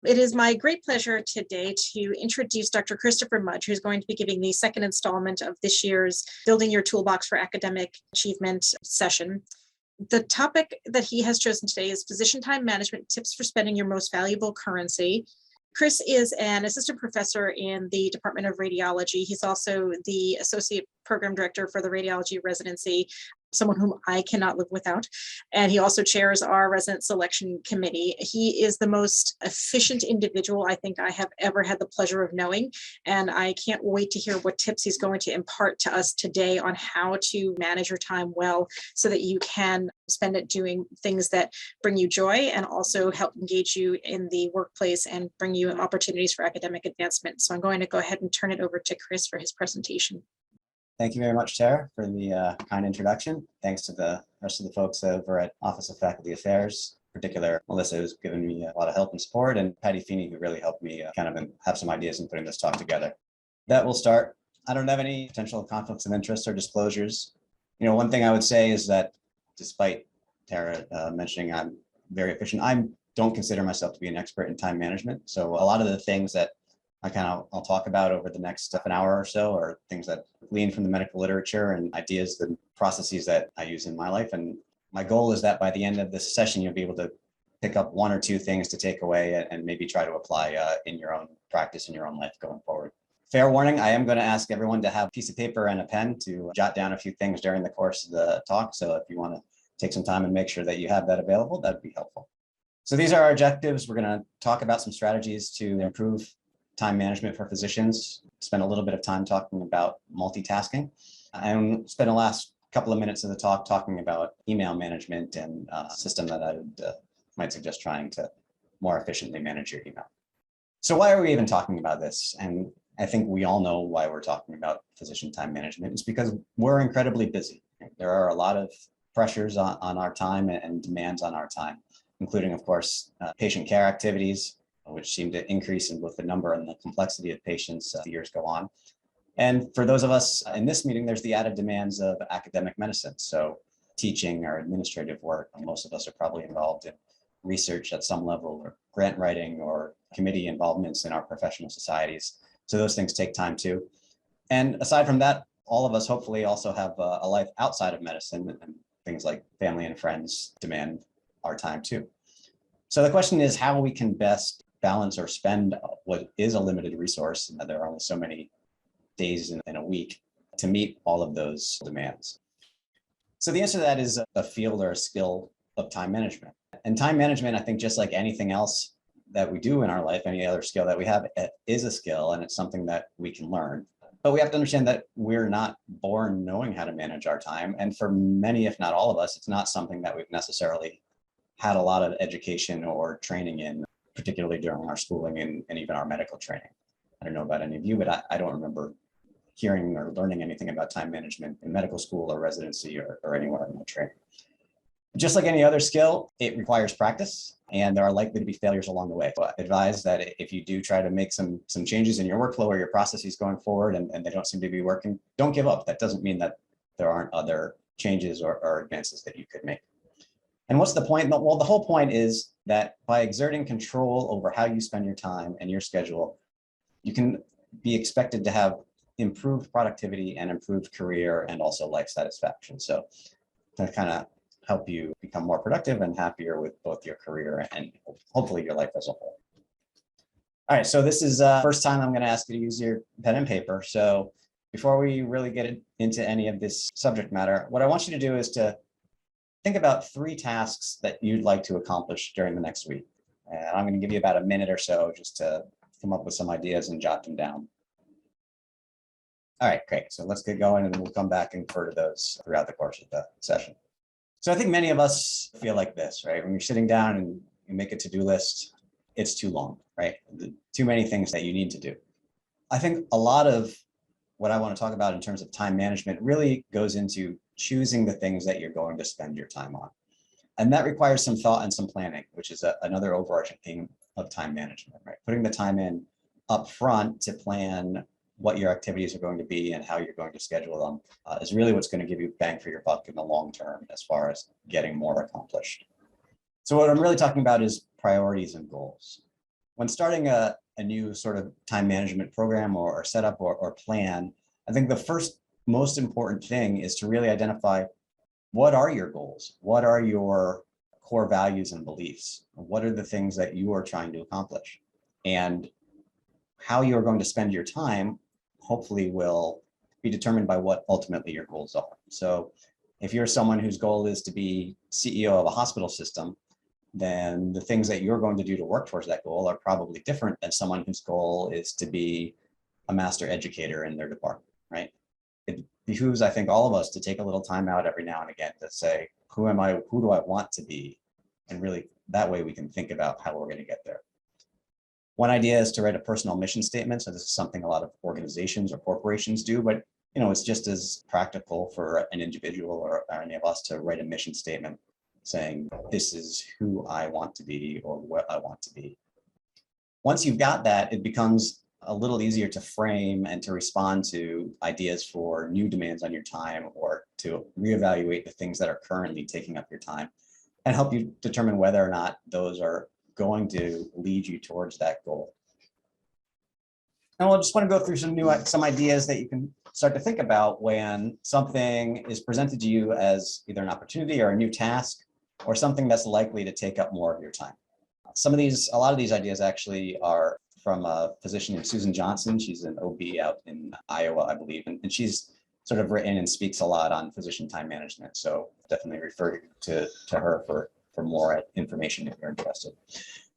It is my great pleasure today to introduce Dr. Christopher Mudge, who's going to be giving the second installment of this year's Building Your Toolbox for Academic Achievement session. The topic that he has chosen today is Physician Time Management, Tips for Spending Your Most Valuable Currency. Chris is an assistant professor in the Department of Radiology. He's also the associate program director for the radiology residency, someone whom I cannot live without. And he also chairs our resident selection committee. He is the most efficient individual I think I have ever had the pleasure of knowing. And I can't wait to hear what tips he's going to impart to us today on how to manage your time well so that you can spend it doing things that bring you joy and also help engage you in the workplace and bring you opportunities for academic advancement. So I'm going to go ahead and turn it over to Chris for his presentation. Thank you very much, Tara, for the kind introduction. Thanks to the rest of the folks over at Office of Faculty Affairs, in particular, Melissa, who's given me a lot of help and support, and Patty Feeney, who really helped me have some ideas in putting this talk together. That will start. I don't have any potential conflicts of interest or disclosures. One thing I would say is that despite Tara mentioning I'm very efficient, I don't consider myself to be an expert in time management. So a lot of the things that I'll talk about over the next an hour or so are things that glean from the medical literature and ideas and processes that I use in my life. And my goal is that by the end of this session, you'll be able to pick up one or two things to take away and maybe try to apply in your own practice in your own life going forward. Fair warning, I am going to ask everyone to have a piece of paper and a pen to jot down a few things during the course of the talk. So if you want to take some time and make sure that you have that available, that'd be helpful. So these are our objectives. We're going to talk about some strategies to improve time management for physicians, spend a little bit of time talking about multitasking, and spend the last couple of minutes of the talk talking about email management and a system that I might suggest trying to more efficiently manage your email. So why are we even talking about this? And I think we all know why we're talking about physician time management. It's because we're incredibly busy. There are a lot of pressures on our time and demands on our time, including, of course, patient care activities, which seem to increase in both the number and the complexity of patients as the years go on. And for those of us in this meeting, there's the added demands of academic medicine. So teaching or administrative work, most of us are probably involved in research at some level, or grant writing, or committee involvements in our professional societies. So those things take time too. And aside from that, all of us hopefully also have a life outside of medicine, and things like family and friends demand our time too. So the question is how we can best balance or spend what is a limited resource, and there are only so many days in a week, to meet all of those demands. So the answer to that is a field or a skill of time management. And time management, I think, just like anything else that we do in our life, any other skill that we have, it is a skill, and it's something that we can learn. But we have to understand that we're not born knowing how to manage our time. And for many, if not all of us, it's not something that we've necessarily had a lot of education or training in, particularly during our schooling and even our medical training. I don't know about any of you, but I don't remember hearing or learning anything about time management in medical school or residency or anywhere in my training. Just like any other skill, it requires practice, and there are likely to be failures along the way. So I advise that if you do try to make some changes in your workflow or your processes going forward and they don't seem to be working, don't give up. That doesn't mean that there aren't other changes or advances that you could make. And what's the point? Well, the whole point is that by exerting control over how you spend your time and your schedule, you can be expected to have improved productivity and improved career and also life satisfaction. So to kind of help you become more productive and happier with both your career and hopefully your life as a whole. All right, so this is the first time I'm going to ask you to use your pen and paper. So before we really get into any of this subject matter, what I want you to do is to think about 3 tasks that you'd like to accomplish during the next week. And I'm going to give you about a minute or so just to come up with some ideas and jot them down. All right, great. So let's get going, and we'll come back and refer to those throughout the course of the session. So I think many of us feel like this, right? When you're sitting down and you make a to-do list, it's too long, right? Too many things that you need to do. I think a lot of what I want to talk about in terms of time management really goes into choosing the things that you're going to spend your time on. And that requires some thought and some planning, which is another overarching theme of time management, right? Putting the time in up front to plan what your activities are going to be and how you're going to schedule them is really what's going to give you bang for your buck in the long term as far as getting more accomplished. So what I'm really talking about is priorities and goals. when starting a new sort of time management program or setup or plan, I think the first most important thing is to really identify what are your goals? What are your core values and beliefs? What are the things that you are trying to accomplish? And how you're going to spend your time hopefully will be determined by what ultimately your goals are. So if you're someone whose goal is to be CEO of a hospital system, then the things that you're going to do to work towards that goal are probably different than someone whose goal is to be a master educator in their department, right? It behooves, I think, all of us to take a little time out every now and again to say, who am I, who do I want to be? And really, that way we can think about how we're going to get there. One idea is to write a personal mission statement. So this is something a lot of organizations or corporations do, but it's just as practical for an individual or any of us to write a mission statement saying, this is who I want to be or what I want to be. Once you've got that, it becomes a little easier to frame and to respond to ideas for new demands on your time or to reevaluate the things that are currently taking up your time and help you determine whether or not those are going to lead you towards that goal. And we'll just want to go through some ideas that you can start to think about when something is presented to you as either an opportunity or a new task or something that's likely to take up more of your time. A lot of these ideas actually are from a physician named Susan Johnson. She's an OB out in Iowa, I believe, and she's sort of written and speaks a lot on physician time management. So definitely refer to her for more information if you're interested.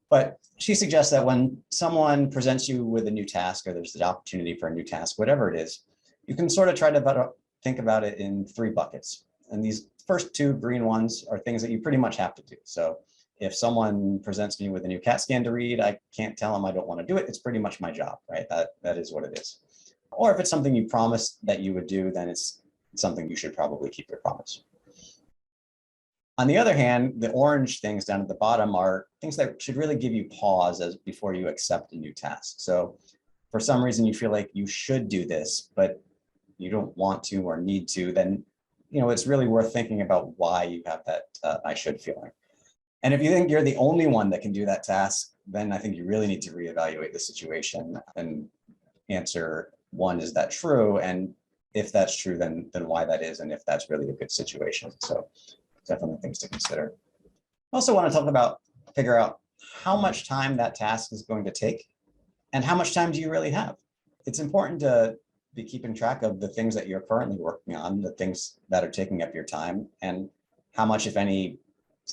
But she suggests that when someone presents you with a new task or there's the opportunity for a new task, whatever it is, you can sort of try to think about it in 3 buckets. And these first 2 green ones are things that you pretty much have to do. So if someone presents me with a new CAT scan to read, I can't tell them I don't want to do it. It's pretty much my job, right? That is what it is. Or if it's something you promised that you would do, then it's something you should probably keep your promise. On the other hand, the orange things down at the bottom are things that should really give you pause before you accept a new task. So for some reason you feel like you should do this, but you don't want to or need to, then it's really worth thinking about why you have that I should feeling. And if you think you're the only one that can do that task, then I think you really need to reevaluate the situation and answer, 1, is that true? And if that's true, then why that is, and if that's really a good situation. So definitely things to consider. I also want to figure out how much time that task is going to take and how much time do you really have? It's important to be keeping track of the things that you're currently working on, the things that are taking up your time, and how much, if any,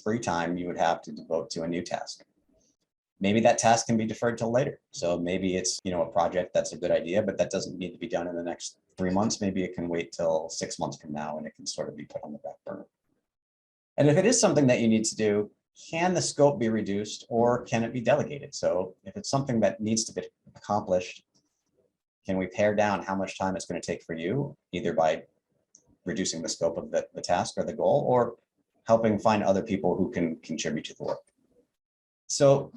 free time you would have to devote to a new task. Maybe that task can be deferred till later. So maybe it's, a project that's a good idea, but that doesn't need to be done in the next 3 months. Maybe it can wait till 6 months from now and it can sort of be put on the back burner. And if it is something that you need to do, can the scope be reduced or can it be delegated? So if it's something that needs to be accomplished, can we pare down how much time it's going to take for you, either by reducing the scope of the task or the goal, or helping find other people who can contribute to the work? So,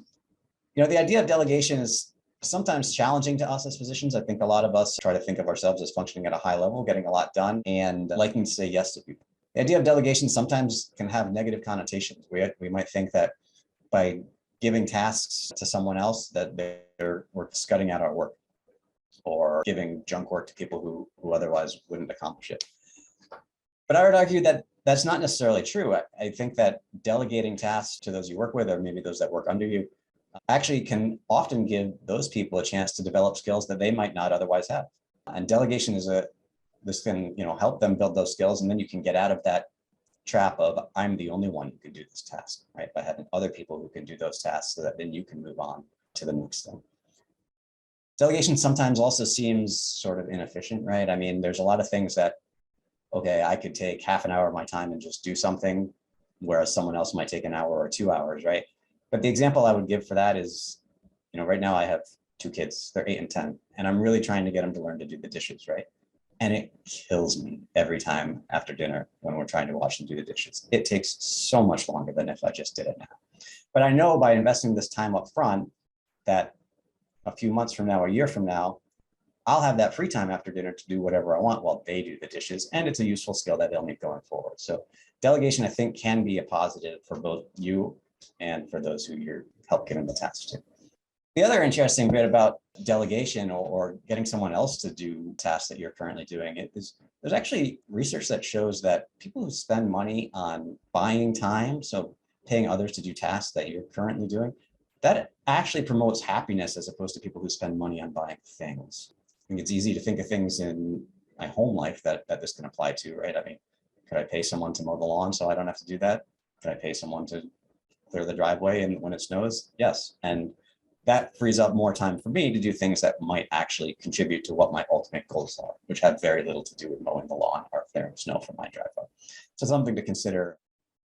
the idea of delegation is sometimes challenging to us as physicians. I think a lot of us try to think of ourselves as functioning at a high level, getting a lot done, and liking to say yes to people. The idea of delegation sometimes can have negative connotations. We might think that by giving tasks to someone else that we're scudding out our work or giving junk work to people who otherwise wouldn't accomplish it. But I would argue that that's not necessarily true. I think that delegating tasks to those you work with, or maybe those that work under you, actually can often give those people a chance to develop skills that they might not otherwise have. And delegation this can help them build those skills, and then you can get out of that trap of I'm the only one who can do this task, right? By having other people who can do those tasks, so that then you can move on to the next thing. Delegation sometimes also seems sort of inefficient, right? I mean, there's a lot of things that, okay, I could take half an hour of my time and just do something, whereas someone else might take an hour or 2 hours, right? But the example I would give for that is, right now I have 2 kids, they're 8 and 10, and I'm really trying to get them to learn to do the dishes, right? And it kills me every time after dinner when we're trying to watch them do the dishes. It takes so much longer than if I just did it now. But I know by investing this time up front that a few months from now, a year from now, I'll have that free time after dinner to do whatever I want while they do the dishes. And it's a useful skill that they'll need going forward. So delegation, I think, can be a positive for both you and for those who you're help giving the tasks to. The other interesting bit about delegation or getting someone else to do tasks that you're currently doing is there's actually research that shows that people who spend money on buying time, so paying others to do tasks that you're currently doing, that actually promotes happiness as opposed to people who spend money on buying things. I think it's easy to think of things in my home life that this can apply to, right? I mean, could I pay someone to mow the lawn so I don't have to do that? Could I pay someone to clear the driveway and when it snows? Yes. And that frees up more time for me to do things that might actually contribute to what my ultimate goals are, which have very little to do with mowing the lawn or clearing snow from my driveway. So something to consider.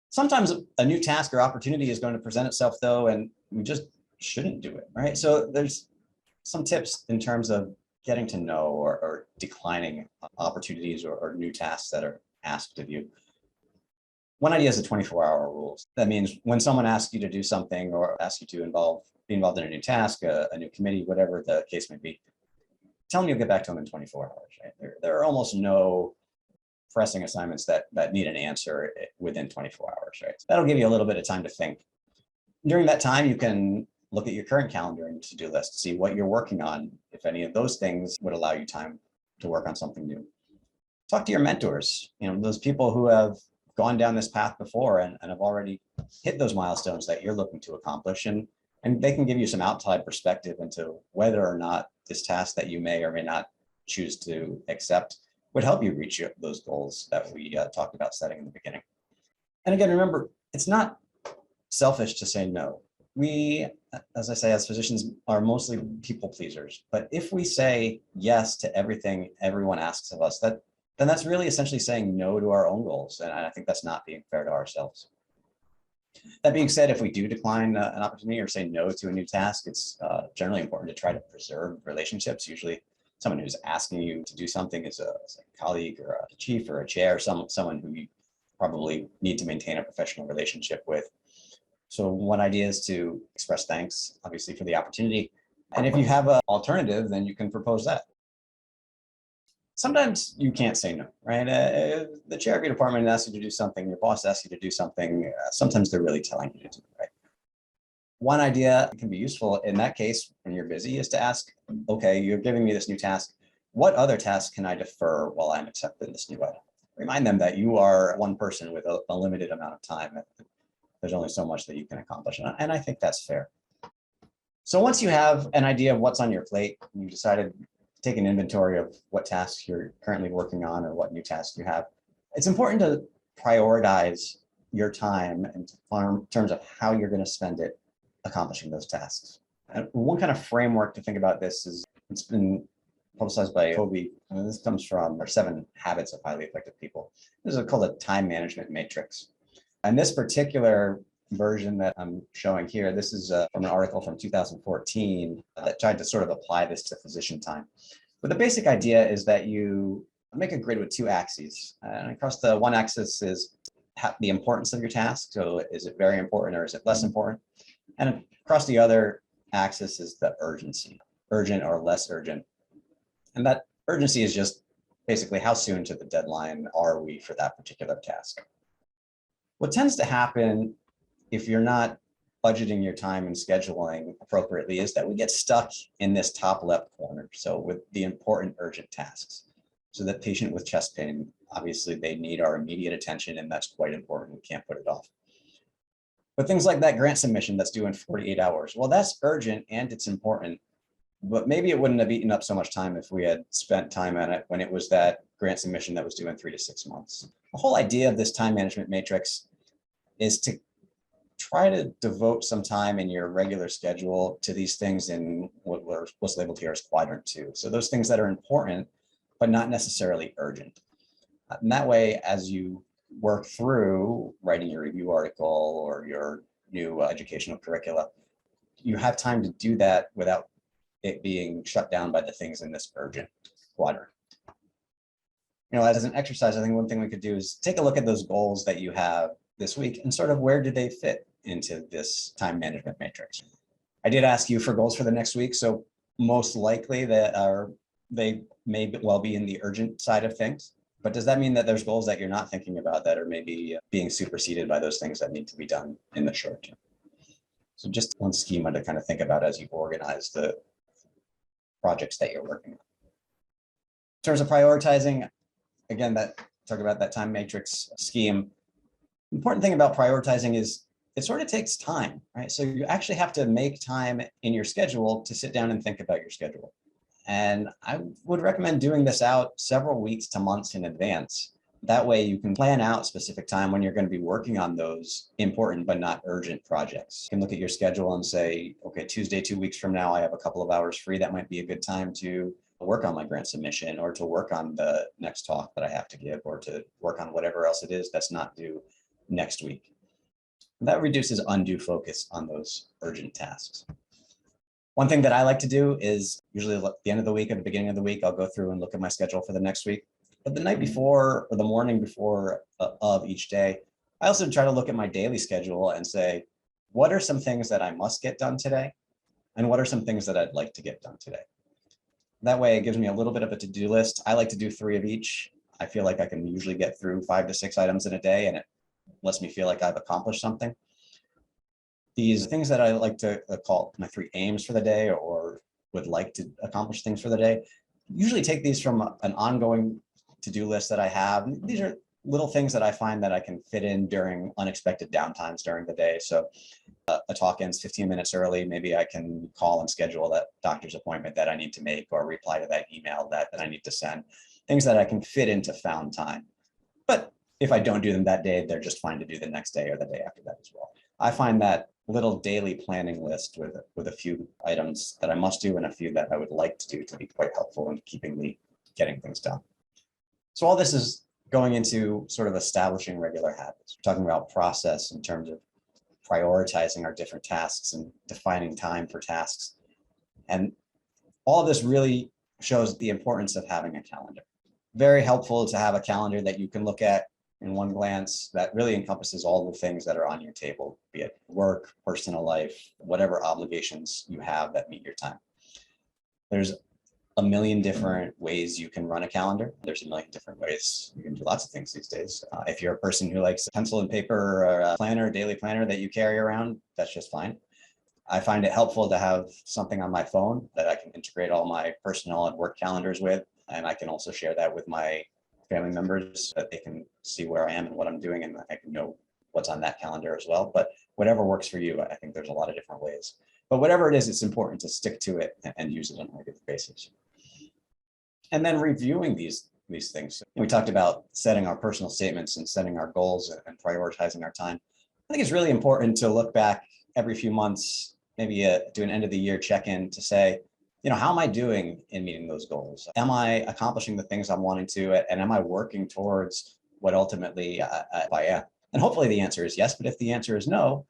Sometimes a new task or opportunity is going to present itself though, and we just shouldn't do it, right? So there's some tips in terms of getting to know or declining opportunities or new tasks that are asked of you. One idea is the 24-hour rules. That means when someone asks you to do something or asks you to be involved in a new task, a new committee, whatever the case may be, tell them you'll get back to them in 24 hours. Right? There are almost no pressing assignments that need an answer within 24 hours. Right? So that'll give you a little bit of time to think. During that time, you can look at your current calendar and to-do list, see what you're working on, if any of those things would allow you time to work on something new. Talk to your mentors, those people who have gone down this path before and have already hit those milestones that you're looking to accomplish. And they can give you some outside perspective into whether or not this task that you may or may not choose to accept would help you reach those goals that we talked about setting in the beginning. And again, remember, it's not selfish to say no. We, as I say, as physicians are mostly people pleasers, but if we say yes to everything everyone asks of us, then that's really essentially saying no to our own goals. And I think that's not being fair to ourselves. That being said, if we do decline an opportunity or say no to a new task, it's generally important to try to preserve relationships. Usually someone who's asking you to do something is a colleague or a chief or a chair, someone who you probably need to maintain a professional relationship with. So one idea is to express thanks, obviously, for the opportunity. And if you have an alternative, then you can propose that. Sometimes you can't say no, right? The chair of your department asks you to do something, your boss asks you to do something, sometimes they're really telling you to do it, right? One idea that can be useful in that case when you're busy is to ask, okay, you're giving me this new task. What other tasks can I defer while I'm accepting this new item? Remind them that you are one person with a limited amount of time. There's only so much that you can accomplish. And I think that's fair. So once you have an idea of what's on your plate, you've decided to take an inventory of what tasks you're currently working on or what new tasks you have. It's important to prioritize your time in terms of how you're going to spend it accomplishing those tasks. And one kind of framework to think about this is, it's been publicized by Kobe, and this comes from our 7 Habits of Highly Effective People. This is called a time management matrix. And this particular version that I'm showing here, this is from an article from 2014 that tried to sort of apply this to physician time. But the basic idea is that you make a grid with 2 axes. And across the one axis is the importance of your task. So is it very important or is it less important? And across the other axis is the urgency, urgent or less urgent. And that urgency is just basically how soon to the deadline are we for that particular task. What tends to happen if you're not budgeting your time and scheduling appropriately is that we get stuck in this top left corner. So with the important urgent tasks. So that patient with chest pain, obviously they need our immediate attention and that's quite important. We can't put it off. But things like that grant submission that's due in 48 hours, well, that's urgent and it's important, but maybe it wouldn't have eaten up so much time if we had spent time on it when it was that grant submission that was due in 3 to 6 months. The whole idea of this time management matrix is to try to devote some time in your regular schedule to these things in what's labeled here as quadrant 2. So those things that are important, but not necessarily urgent. And that way, as you work through writing your review article or your new educational curricula, you have time to do that without it being shut down by the things in this urgent quadrant. As an exercise, I think one thing we could do is take a look at those goals that you have this week and sort of where do they fit into this time management matrix. I did ask you for goals for the next week, so most likely they may well be in the urgent side of things. But does that mean that there's goals that you're not thinking about that are maybe being superseded by those things that need to be done in the short term? So just one schema to kind of think about as you organize the projects that you're working on. In terms of prioritizing, again, that talk about that time matrix scheme. Important thing about prioritizing is it sort of takes time, right? So you actually have to make time in your schedule to sit down and think about your schedule. And I would recommend doing this out several weeks to months in advance. That way you can plan out specific time when you're going to be working on those important but not urgent projects. You can look at your schedule and say, okay, Tuesday, 2 weeks from now, I have a couple of hours free. That might be a good time to work on my grant submission or to work on the next talk that I have to give or to work on whatever else it is that's not due next week. And that reduces undue focus on those urgent tasks. One thing that I like to do is usually at the end of the week or the beginning of the week, I'll go through and look at my schedule for the next week. But the night before or the morning before of each day, I also try to look at my daily schedule and say, what are some things that I must get done today? And what are some things that I'd like to get done today? That way it gives me a little bit of a to-do list. I like to do 3 of each. I feel like I can usually get through 5 to 6 items in a day, and it lets me feel like I've accomplished something. These things that I like to call my 3 aims for the day or would like to accomplish things for the day, usually take these from an ongoing to-do list that I have. These are little things that I find that I can fit in during unexpected downtimes during the day. So a talk ends 15 minutes early, maybe I can call and schedule that doctor's appointment that I need to make or reply to that email that I need to send, things that I can fit into found time. But if I don't do them that day, they're just fine to do the next day or the day after that as well. I find that little daily planning list with a few items that I must do and a few that I would like to do to be quite helpful in keeping me getting things done. So all this is going into sort of establishing regular habits. We're talking about process in terms of prioritizing our different tasks and defining time for tasks. And all of this really shows the importance of having a calendar. Very helpful to have a calendar that you can look at in one glance that really encompasses all the things that are on your table, be it work, personal life, whatever obligations you have that meet your time. There's a million different ways you can run a calendar. There's a million different ways you can do lots of things these days. If you're a person who likes pencil and paper or a planner, daily planner that you carry around, that's just fine. I find it helpful to have something on my phone that I can integrate all my personal and work calendars with. And I can also share that with my family members so that they can see where I am and what I'm doing, and I can know what's on that calendar as well. But whatever works for you, I think there's a lot of different ways. But whatever it is, it's important to stick to it and use it on a regular basis. And then reviewing these things. We talked about setting our personal statements and setting our goals and prioritizing our time. I think it's really important to look back every few months, maybe do an end of the year check-in to say, how am I doing in meeting those goals? Am I accomplishing the things I'm wanting to, and am I working towards what ultimately I am? And hopefully the answer is yes, but if the answer is no,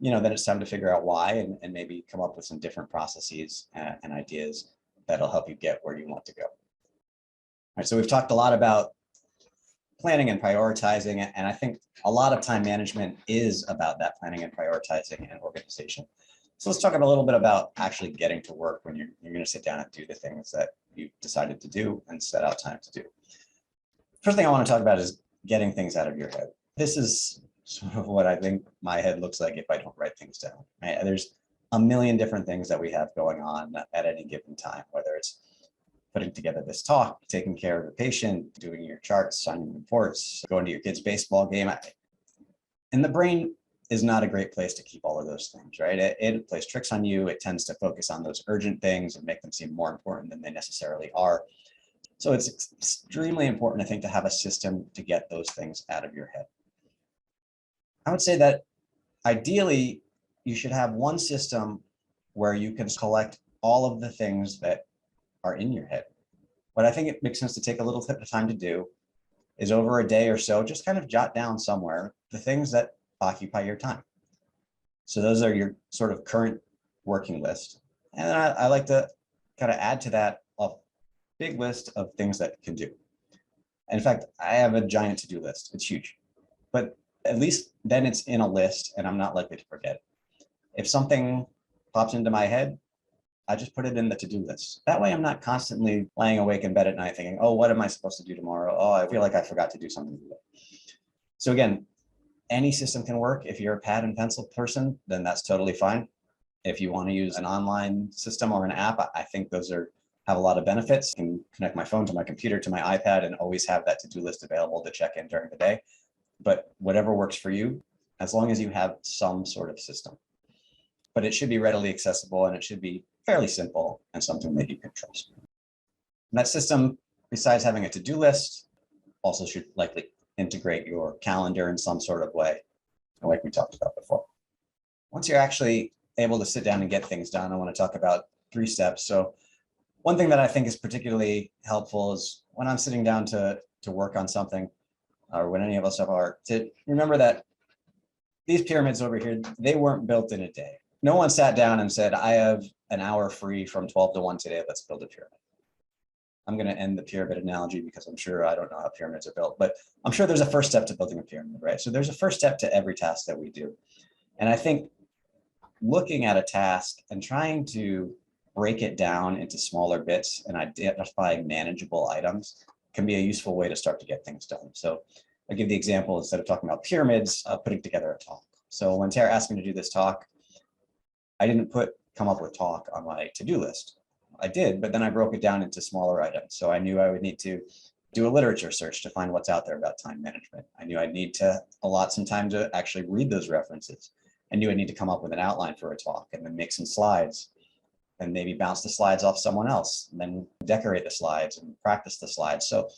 then it's time to figure out why and maybe come up with some different processes and ideas that'll help you get where you want to go. All right, so we've talked a lot about planning and prioritizing, and I think a lot of time management is about that planning and prioritizing and organization. So let's talk a little bit about actually getting to work when you're going to sit down and do the things that you've decided to do and set out time to do. First thing I want to talk about is getting things out of your head. This is sort of what I think my head looks like if I don't write things down. Right? There's a million different things that we have going on at any given time, whether it's putting together this talk, taking care of a patient, doing your charts, signing reports, going to your kid's baseball game. And the brain is not a great place to keep all of those things, right? It plays tricks on you. It tends to focus on those urgent things and make them seem more important than they necessarily are. So it's extremely important, I think, to have a system to get those things out of your head. I would say that ideally, you should have one system where you can collect all of the things that are in your head. What I think it makes sense to take a little bit of time to do is over a day or so, just kind of jot down somewhere the things that occupy your time. So those are your sort of current working list. And then I like to kind of add to that a big list of things that you can do. And in fact, I have a giant to-do list. It's huge, but at least then it's in a list and I'm not likely to forget it. If something pops into my head, I just put it in the to-do list. That way I'm not constantly laying awake in bed at night thinking, oh, what am I supposed to do tomorrow? Oh, I feel like I forgot to do something today. So again, Any system can work. If you're a pad and pencil person, then that's totally fine. If you want to use an online system or an app, I think those have a lot of benefits. I can connect my phone to my computer to my iPad and always have that to-do list available to check in during the day. But whatever works for you, as long as you have some sort of system. But it should be readily accessible and it should be fairly simple and something that you can trust. And that system, besides having a to-do list, also should likely integrate your calendar in some sort of way, like we talked about before. Once you're actually able to sit down and get things done, I want to talk about 3 steps. So one thing that I think is particularly helpful is when I'm sitting down to work on something, or when any of us are, to remember that these pyramids over here, they weren't built in a day. No one sat down and said, I have an hour free from 12 to 1 today, let's build a pyramid. I'm going to end the pyramid analogy because I'm sure I don't know how pyramids are built, but I'm sure there's a first step to building a pyramid, right? So there's a first step to every task that we do. And I think looking at a task and trying to break it down into smaller bits and identify manageable items can be a useful way to start to get things done. So I'll give the example, instead of talking about pyramids, putting together a talk. So when Tara asked me to do this talk, I didn't come up with talk on my to-do list. I did, but then I broke it down into smaller items. So I knew I would need to do a literature search to find what's out there about time management. I knew I'd need to allot some time to actually read those references. I knew I'd need to come up with an outline for a talk and then make some slides and maybe bounce the slides off someone else and then decorate the slides and practice the slides. So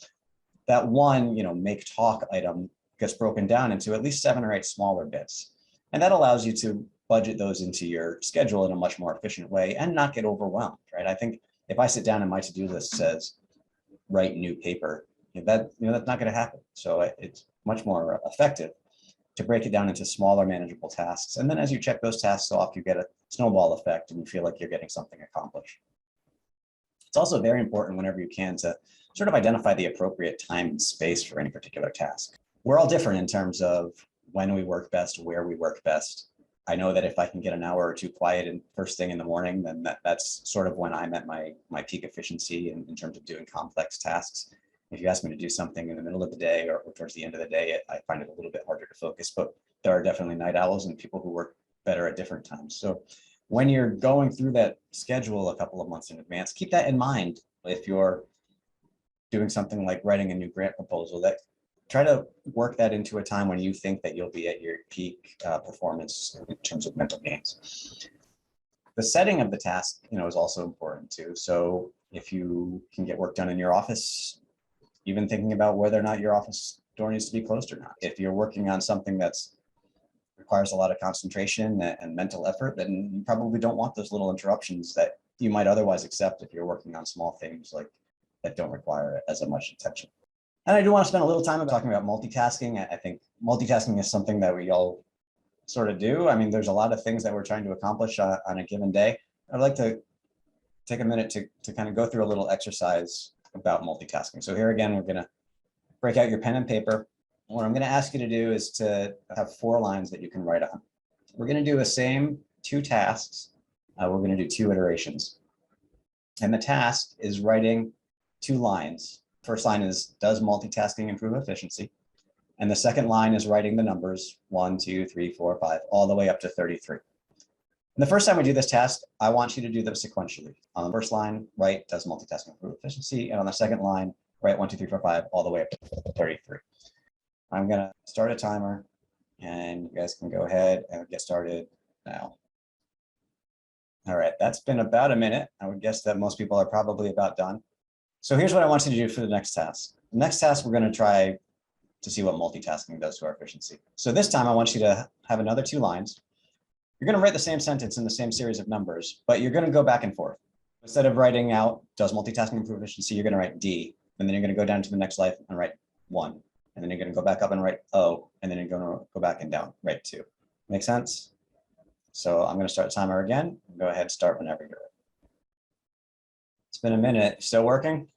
that one, make talk item gets broken down into at least 7 or 8 smaller bits. And that allows you to budget those into your schedule in a much more efficient way and not get overwhelmed, right? I think if I sit down and my to-do list says, write new paper, that's not going to happen. So it's much more effective to break it down into smaller manageable tasks. And then as you check those tasks off, you get a snowball effect and you feel like you're getting something accomplished. It's also very important whenever you can to sort of identify the appropriate time and space for any particular task. We're all different in terms of when we work best, where we work best. I know that if I can get an hour or 2 quiet and first thing in the morning, then that's sort of when I'm at my peak efficiency in terms of doing complex tasks. If you ask me to do something in the middle of the day or towards the end of the day, I find it a little bit harder to focus, but there are definitely night owls and people who work better at different times. So when you're going through that schedule a couple of months in advance, keep that in mind. If you're doing something like writing a new grant proposal, that try to work that into a time when you think that you'll be at your peak performance in terms of mental gains. The setting of the task, is also important too. So if you can get work done in your office, even thinking about whether or not your office door needs to be closed or not. If you're working on something that's requires a lot of concentration and mental effort, then you probably don't want those little interruptions that you might otherwise accept if you're working on small things like that don't require as much attention. And I do want to spend a little time talking about multitasking. I think multitasking is something that we all sort of do. I mean, there's a lot of things that we're trying to accomplish on a given day. I'd like to take a minute to kind of go through a little exercise about multitasking. So here again, we're going to break out your pen and paper. What I'm going to ask you to do is to have 4 lines that you can write on. We're going to do the same 2 tasks. We're going to do 2 iterations. And the task is writing 2 lines. First line is, does multitasking improve efficiency? And the second line is writing the numbers 1, 2, 3, 4, 5, all the way up to 33. And the first time we do this task, I want you to do them sequentially. On the first line, write, does multitasking improve efficiency? And on the second line, write 1, 2, 3, 4, 5, all the way up to 33. I'm going to start a timer and you guys can go ahead and get started now. All right, that's been about a minute. I would guess that most people are probably about done. So here's what I want you to do for the next task. The next task, we're going to try to see what multitasking does to our efficiency. So this time I want you to have another 2 lines. You're going to write the same sentence in the same series of numbers, but you're going to go back and forth. Instead of writing out, does multitasking improve efficiency, you're going to write D, and then you're going to go down to the next line and write 1. And then you're going to go back up and write O, and then you're going to go back and down, write 2. Make sense? So I'm going to start timer again. Go ahead, start whenever you're ready. It's been a minute. Still working?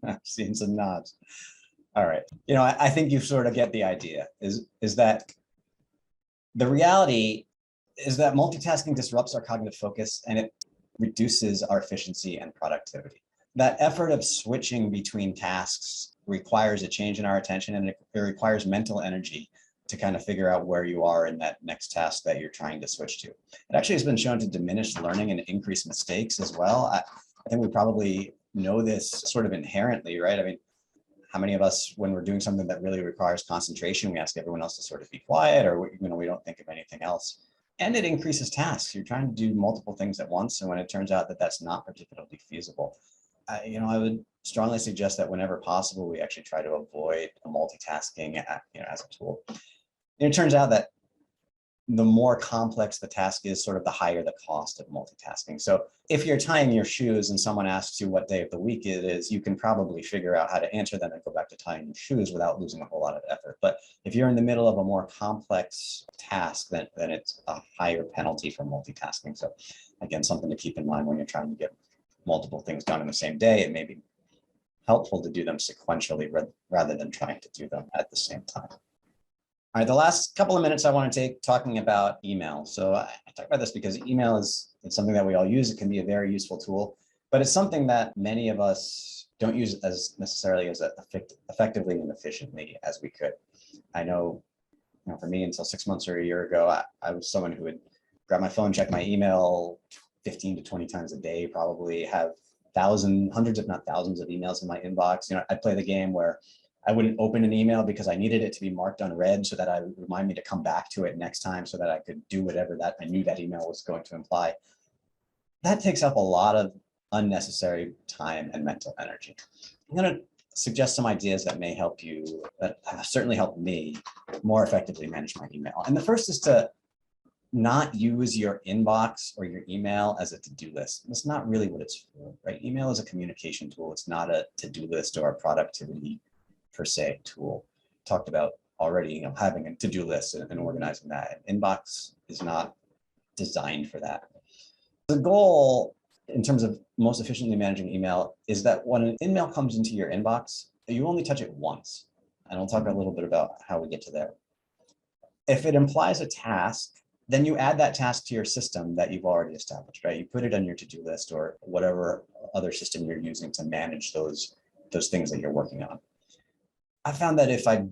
I've seen some nods. All right. I think you sort of get the idea, is that the reality is that multitasking disrupts our cognitive focus and it reduces our efficiency and productivity. that effort of switching between tasks requires a change in our attention, and it requires mental energy to kind of figure out where you are in that next task that you're trying to switch to. It actually has been shown to diminish learning and increase mistakes as well. I think we probably know this sort of inherently, right? I mean, how many of us, when we're doing something that really requires concentration, we ask everyone else to sort of be quiet, or we don't think of anything else. And it increases tasks. You're trying to do multiple things at once, and when it turns out that that's not particularly feasible, I would strongly suggest that whenever possible, we actually try to avoid multitasking as a tool. And it turns out that the more complex the task is, sort of the higher the cost of multitasking. So if you're tying your shoes and someone asks you what day of the week it is, you can probably figure out how to answer them and go back to tying your shoes without losing a whole lot of effort. But if you're in the middle of a more complex task, then it's a higher penalty for multitasking. So again, something to keep in mind when you're trying to get multiple things done in the same day. It may be helpful to do them sequentially rather than trying to do them at the same time. All right, the last couple of minutes I want to take talking about email. So I talk about this because email it's something that we all use. It can be a very useful tool, but it's something that many of us don't use as necessarily as effectively and efficiently as we could. I know, for me, until 6 months or a year ago, I was someone who would grab my phone, check my email 15 to 20 times a day, probably have hundreds, if not thousands of emails in my inbox. I'd play the game where I wouldn't open an email because I needed it to be marked unread so that I would remind me to come back to it next time so that I could do whatever that I knew that email was going to imply. That takes up a lot of unnecessary time and mental energy. I'm going to suggest some ideas that may help you, that have certainly helped me more effectively manage my email. And the first is to not use your inbox or your email as a to-do list. That's not really what it's for, right? Email is a communication tool. It's not a to-do list or a productivity per se tool. Talked about already, having a to-do list and organizing that. Inbox is not designed for that. The goal in terms of most efficiently managing email is that when an email comes into your inbox, you only touch it once. And I'll talk a little bit about how we get to there. If it implies a task, then you add that task to your system that you've already established, right? You put it on your to-do list or whatever other system you're using to manage those things that you're working on. I found that if I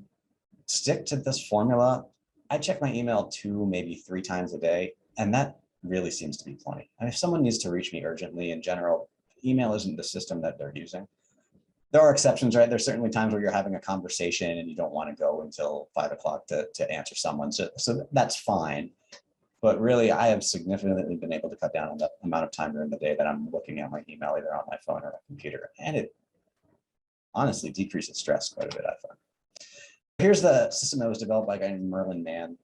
stick to this formula, I check my email 2, maybe 3 times a day, and that really seems to be plenty. And if someone needs to reach me urgently, in general, email isn't the system that they're using. There are exceptions, right? There's certainly times where you're having a conversation and you don't want to go until 5 o'clock to answer someone. So that's fine. But really, I have significantly been able to cut down on the amount of time during the day that I'm looking at my email, either on my phone or my computer. And it honestly decreases stress quite a bit, I find. Here's the system that was developed by a guy named Merlin Mann.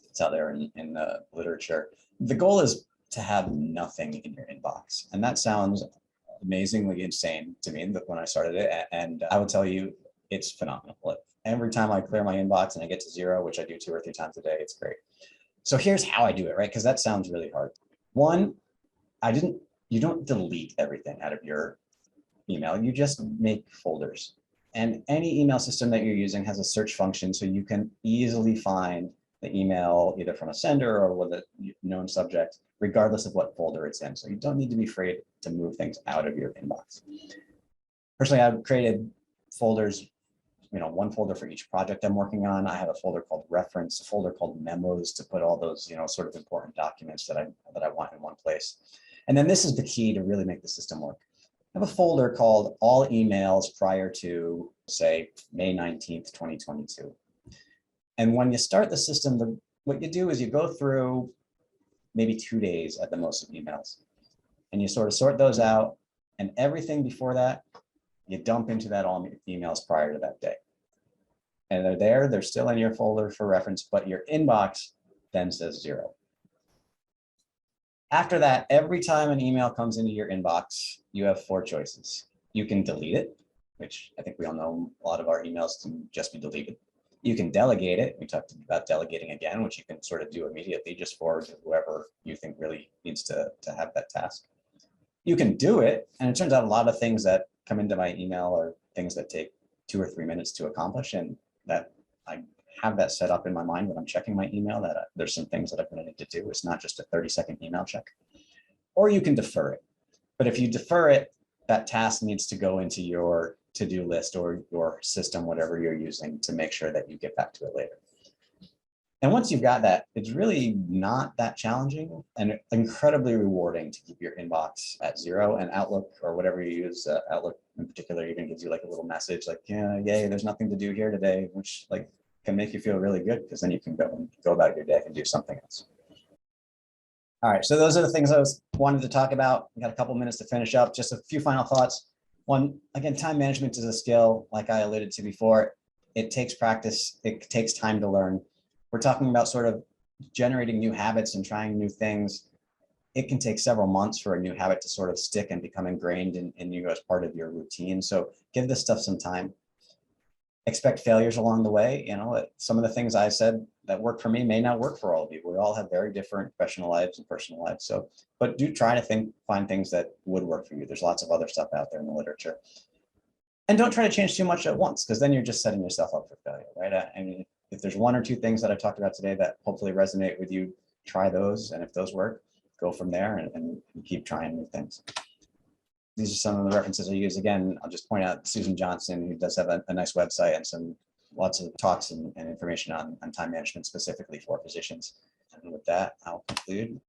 It's out there in the literature. The goal is to have nothing in your inbox. And that sounds amazingly insane to me when I started it. And I would tell you, it's phenomenal. Like, every time I clear my inbox and I get to 0, which I do 2 or 3 times a day, it's great. So here's how I do it, right? Because that sounds really hard. One, you don't delete everything out of your email. You just make folders. And any email system that you're using has a search function, so you can easily find the email either from a sender or with a known subject, regardless of what folder it's in. So you don't need to be afraid to move things out of your inbox. Personally, I've created folders, one folder for each project I'm working on. I have a folder called reference, a folder called memos to put all those, sort of important documents that I want in one place. And then this is the key to really make the system work. I have a folder called all emails prior to, say, May 19th, 2022. And when you start the system, what you do is you go through maybe 2 days at the most of emails, and you sort of sort those out, and everything before that, you dump into that all emails prior to that day. And they're still in your folder for reference, but your inbox then says 0. After that, every time an email comes into your inbox, you have 4 choices. You can delete it, which I think we all know a lot of our emails can just be deleted. You can delegate it. We talked about delegating again, which you can sort of do immediately, just forward to whoever you think really needs to have that task. You can do it, and it turns out a lot of things that come into my email are things that take 2 or 3 minutes to accomplish, and that I have that set up in my mind when I'm checking my email, that there's some things that I'm going to need to do. It's not just a 30-second email check. Or you can defer it. But if you defer it, that task needs to go into your to-do list or your system, whatever you're using, to make sure that you get back to it later. And once you've got that, it's really not that challenging and incredibly rewarding to keep your inbox at 0. And Outlook, or whatever you use, Outlook in particular, even gives you like a little message like, yeah, yay, there's nothing to do here today, which like can make you feel really good, because then you can go about your day and do something else. All right, so those are the things I wanted to talk about. We got a couple minutes to finish up. Just a few final thoughts. One, again, time management is a skill, like I alluded to before. It takes practice. It takes time to learn. We're talking about sort of generating new habits and trying new things. It can take several months for a new habit to sort of stick and become ingrained in you as part of your routine. So give this stuff some time. Expect failures along the way. You know, some of the things I said that work for me may not work for all of you. We all have very different professional lives and personal lives. So, but do try to find things that would work for you. There's lots of other stuff out there in the literature. And don't try to change too much at once, because then you're just setting yourself up for failure, right? I mean, if there's 1 or 2 things that I talked about today that hopefully resonate with you, try those. And if those work, go from there and keep trying new things. These are some of the references I use. Again, I'll just point out Susan Johnson, who does have a nice website and lots of talks and information on time management specifically for physicians. And with that, I'll conclude.